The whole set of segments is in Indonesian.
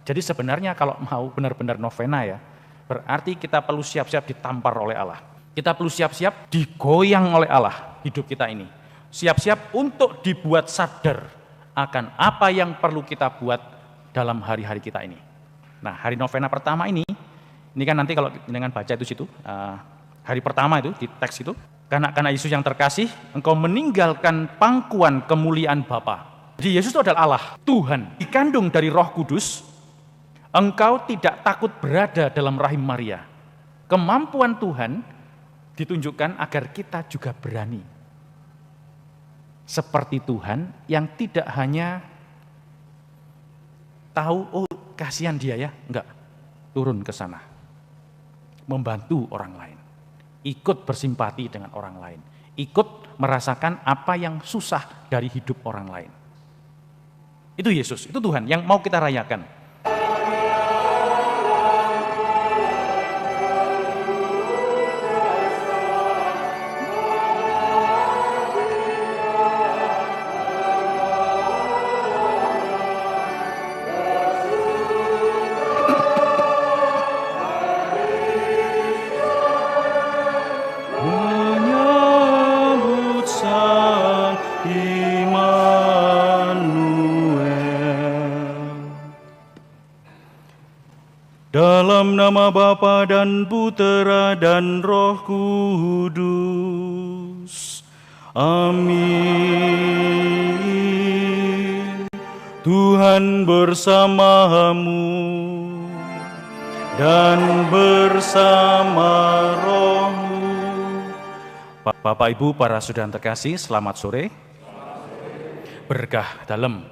Jadi sebenarnya kalau mau benar-benar novena ya, berarti kita perlu siap-siap ditampar oleh Allah. Kita perlu siap-siap digoyang oleh Allah hidup kita ini. Siap-siap untuk dibuat sadar akan apa yang perlu kita buat dalam hari-hari kita ini. Nah, hari novena pertama ini kan nanti kalau dengan baca itu situ, hari pertama itu di teks itu, karena Yesus yang terkasih, engkau meninggalkan pangkuan kemuliaan Bapa. Jadi Yesus itu adalah Allah, Tuhan, dikandung dari Roh Kudus. Engkau tidak takut berada dalam rahim Maria. Kemampuan Tuhan ditunjukkan agar kita juga berani. Seperti Tuhan yang tidak hanya tahu, oh kasihan dia ya, enggak, turun ke sana. Membantu orang lain. Ikut bersimpati dengan orang lain. Ikut merasakan apa yang susah dari hidup orang lain. Itu Yesus, itu Tuhan yang mau kita rayakan. Dalam nama Bapa dan Putera dan Roh Kudus. Amin. Tuhan bersamamu dan bersama rohmu. Bapak Ibu para saudara terkasih, selamat sore. Berkah dalam.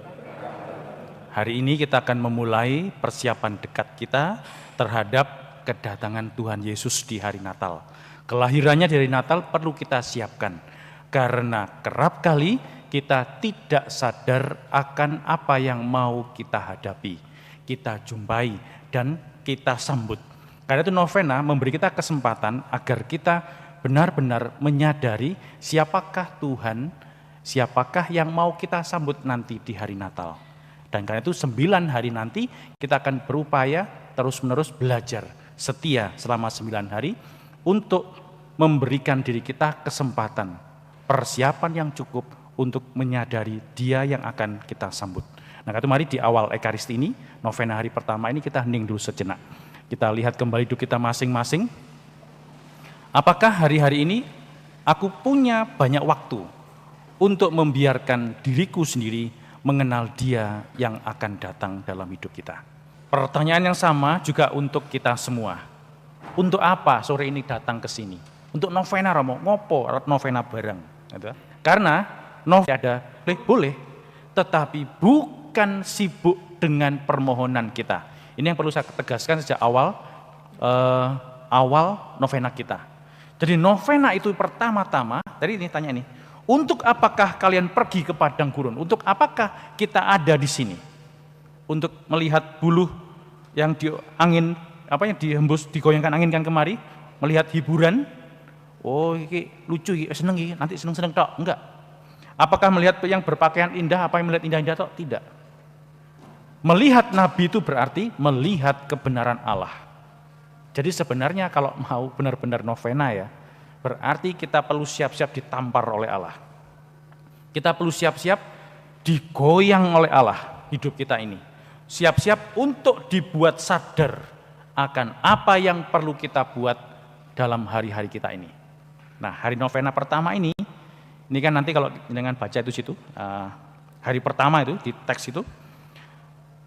Hari ini kita akan memulai persiapan dekat kita terhadap kedatangan Tuhan Yesus di hari Natal. Kelahirannya di hari Natal perlu kita siapkan, karena kerap kali kita tidak sadar akan apa yang mau kita hadapi, kita jumpai, dan kita sambut. Karena itu novena memberi kita kesempatan agar kita benar-benar menyadari siapakah Tuhan, siapakah yang mau kita sambut nanti di hari Natal. Dan karena itu 9 hari nanti kita akan berupaya terus-menerus belajar setia selama 9 hari untuk memberikan diri kita kesempatan, persiapan yang cukup untuk menyadari Dia yang akan kita sambut. Nah, itu mari di awal Ekaristi ini, novena hari pertama ini kita hening dulu sejenak. Kita lihat kembali hidup kita masing-masing. Apakah hari-hari ini aku punya banyak waktu untuk membiarkan diriku sendiri mengenal Dia yang akan datang dalam hidup kita? Pertanyaan yang sama juga untuk kita semua. Untuk apa sore ini datang ke sini? Untuk novena Romo, ngopo novena bareng? Gitu. Karena novena ada boleh, tetapi bukan sibuk dengan permohonan kita. Ini yang perlu saya tegaskan sejak awal novena kita. Jadi novena itu pertama-tama, tadi ini tanya nih, untuk apakah kalian pergi ke padang gurun? Untuk apakah kita ada di sini? Untuk melihat buluh yang dihembus, digoyangkan angin kan kemari, melihat hiburan. Oh, ini lucu, ini seneng, ini nanti seneng-seneng tok. Enggak. Apakah melihat yang berpakaian indah, apa yang melihat indah-indah tok? Tidak. Melihat Nabi itu berarti melihat kebenaran Allah. Jadi sebenarnya kalau mau benar-benar novena ya, berarti kita perlu siap-siap ditampar oleh Allah. Kita perlu siap-siap digoyang oleh Allah hidup kita ini. Siap-siap untuk dibuat sadar akan apa yang perlu kita buat dalam hari-hari kita ini. Nah, hari novena pertama ini kan nanti kalau dengan baca itu situ, hari pertama itu di teks itu,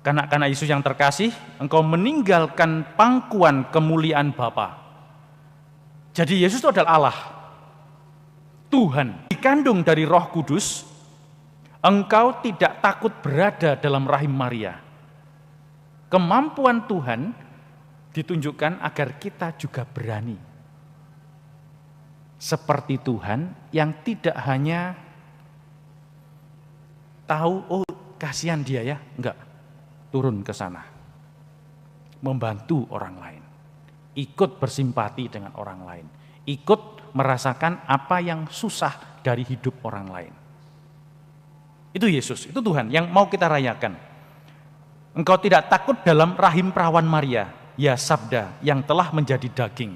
karena Yesus yang terkasih, engkau meninggalkan pangkuan kemuliaan Bapa. Jadi Yesus itu adalah Allah, Tuhan, dikandung dari Roh Kudus. Engkau tidak takut berada dalam rahim Maria. Kemampuan Tuhan ditunjukkan agar kita juga berani. Seperti Tuhan yang tidak hanya tahu, oh kasihan dia ya, enggak, turun ke sana. Membantu orang lain. Ikut bersimpati dengan orang lain, ikut merasakan apa yang susah dari hidup orang lain. Itu Yesus, itu Tuhan yang mau kita rayakan. Engkau tidak takut dalam rahim perawan Maria, ya sabda yang telah menjadi daging.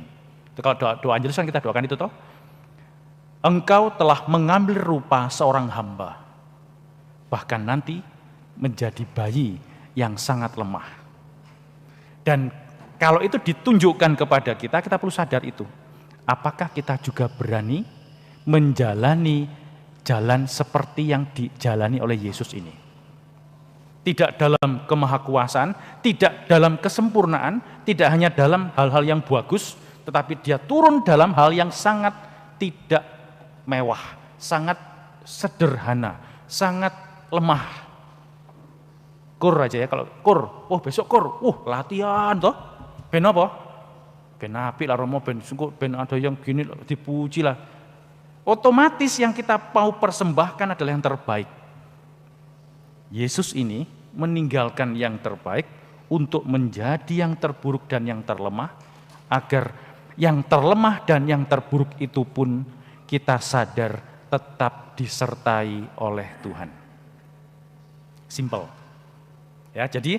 Itu kalau doa Angelus kan kita doakan itu toh. Engkau telah mengambil rupa seorang hamba, bahkan nanti menjadi bayi yang sangat lemah. Dan kalau itu ditunjukkan kepada kita, kita perlu sadar itu. Apakah kita juga berani menjalani jalan seperti yang dijalani oleh Yesus ini? Tidak dalam kemahakuasaan, tidak dalam kesempurnaan, tidak hanya dalam hal-hal yang bagus, tetapi dia turun dalam hal yang sangat tidak mewah, sangat sederhana, sangat lemah. Kur aja ya, kalau kur, besok kur, latihan toh, ben apa? Ben apik lah Romo, ben ada yang gini dipuji lah. Otomatis yang kita mau persembahkan adalah yang terbaik. Yesus ini meninggalkan yang terbaik untuk menjadi yang terburuk dan yang terlemah, agar yang terlemah dan yang terburuk itu pun kita sadar tetap disertai oleh Tuhan. Simple. Ya, jadi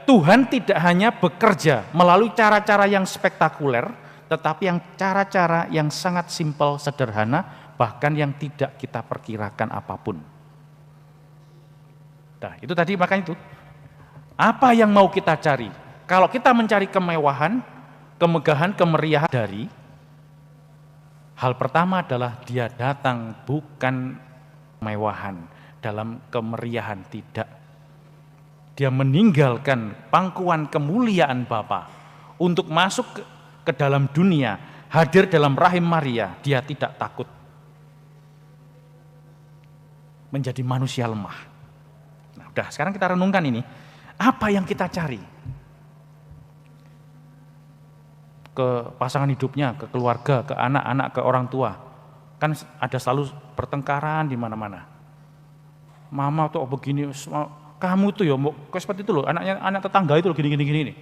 Tuhan tidak hanya bekerja melalui cara-cara yang spektakuler, tetapi yang cara-cara yang sangat simpel, sederhana, bahkan yang tidak kita perkirakan apapun. Nah, itu tadi makanya itu. Apa yang mau kita cari? Kalau kita mencari kemewahan, kemegahan, kemeriahan dari, hal pertama adalah dia datang bukan kemewahan dalam kemeriahan, tidak. Dia meninggalkan pangkuan kemuliaan Bapa untuk masuk ke dalam dunia, hadir dalam rahim Maria. Dia tidak takut menjadi manusia lemah. Nah, udah sekarang kita renungkan ini. Apa yang kita cari? Ke pasangan hidupnya, ke keluarga, ke anak-anak, ke orang tua. Kan ada selalu pertengkaran di mana-mana. Mama tuh begini, kamu tuh ya mau seperti itu loh, anak tetangga itu loh gini.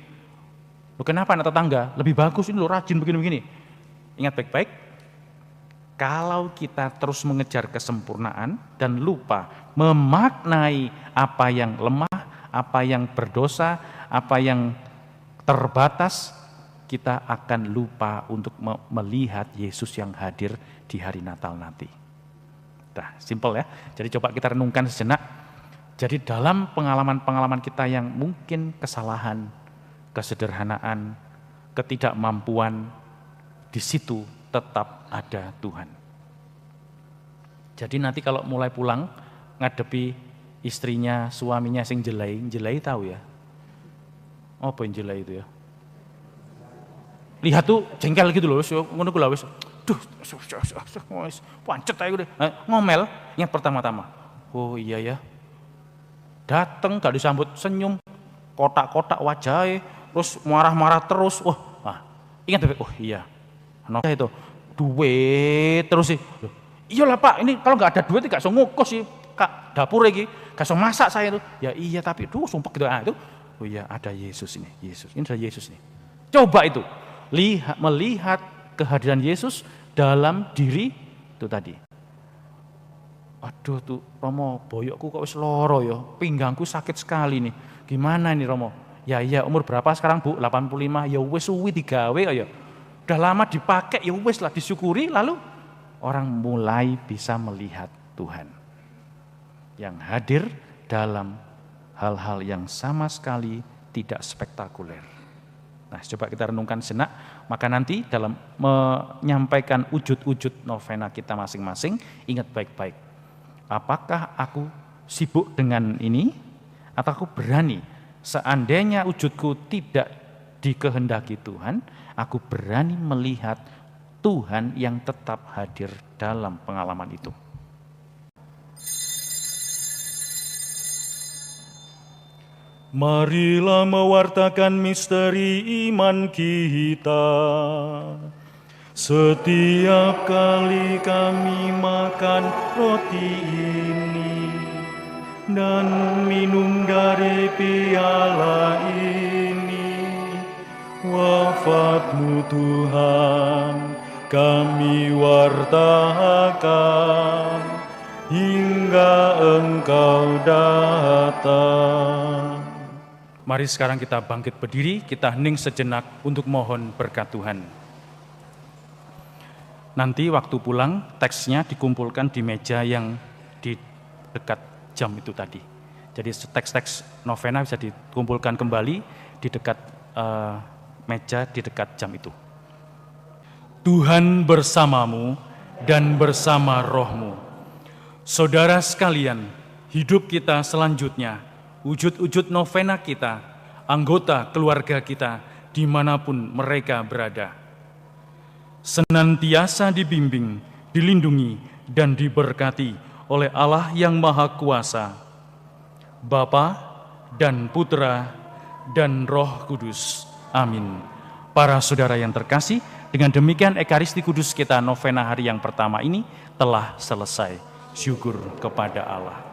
Loh, kenapa anak tetangga? Lebih bagus ini loh, rajin begini. Ingat baik-baik, kalau kita terus mengejar kesempurnaan dan lupa memaknai apa yang lemah, apa yang berdosa, apa yang terbatas, kita akan lupa untuk melihat Yesus yang hadir di hari Natal nanti. Nah, simpel ya. Jadi coba kita renungkan sejenak. Jadi dalam pengalaman-pengalaman kita yang mungkin kesalahan, kesederhanaan, ketidakmampuan, di situ tetap ada Tuhan. Jadi nanti kalau mulai pulang, ngadepi istrinya, suaminya sing jelai tahu ya? Apa yang jelai itu ya? Lihat tuh jengkel gitu loh, ngono kula wis. Duh, pancet aja deh. Ngomel yang pertama-tama. Oh iya ya. Dateng gak disambut senyum, kotak-kotak wajahnya, terus marah-marah terus. Ingat oh iya. Nah itu duit terus sih. Iyalah Pak, ini kalau nggak ada duit nggak so ngukus sih Kak dapur lagi, nggak so masak saya tuh. Ya iya tapi sumpah gitu itu. Oh iya ada Yesus ini, ini ada Yesus nih. Coba itu melihat kehadiran Yesus dalam diri itu tadi. Aduh tuh Romo, boyokku kok wis loro ya, pinggangku sakit sekali nih. Gimana nih Romo? Ya iya umur berapa sekarang Bu? 85. Ya wis suwi digawe ya. Udah lama dipakai ya wis lah disyukuri, lalu orang mulai bisa melihat Tuhan yang hadir dalam hal-hal yang sama sekali tidak spektakuler. Nah, coba kita renungkan sejenak, maka nanti dalam menyampaikan wujud-wujud novena kita masing-masing, ingat baik-baik. Apakah aku sibuk dengan ini atau aku berani seandainya wujudku tidak dikehendaki Tuhan, aku berani melihat Tuhan yang tetap hadir dalam pengalaman itu. Marilah mewartakan misteri iman kita. Setiap kali kami makan roti ini dan minum dari piala ini, wafat-Mu Tuhan kami wartakan, hingga Engkau datang. Mari sekarang kita bangkit berdiri, kita hening sejenak untuk mohon berkat Tuhan. Nanti waktu pulang, teksnya dikumpulkan di meja yang di dekat jam itu tadi. Jadi teks-teks novena bisa dikumpulkan kembali di dekat meja di dekat jam itu. Tuhan bersamamu dan bersama rohmu. Saudara sekalian, hidup kita selanjutnya, wujud-wujud novena kita, anggota keluarga kita, dimanapun mereka berada, senantiasa dibimbing, dilindungi, dan diberkati oleh Allah yang Maha Kuasa, Bapa dan Putra dan Roh Kudus. Amin. Para saudara yang terkasih, dengan demikian Ekaristi Kudus kita novena hari yang pertama ini telah selesai. Syukur kepada Allah.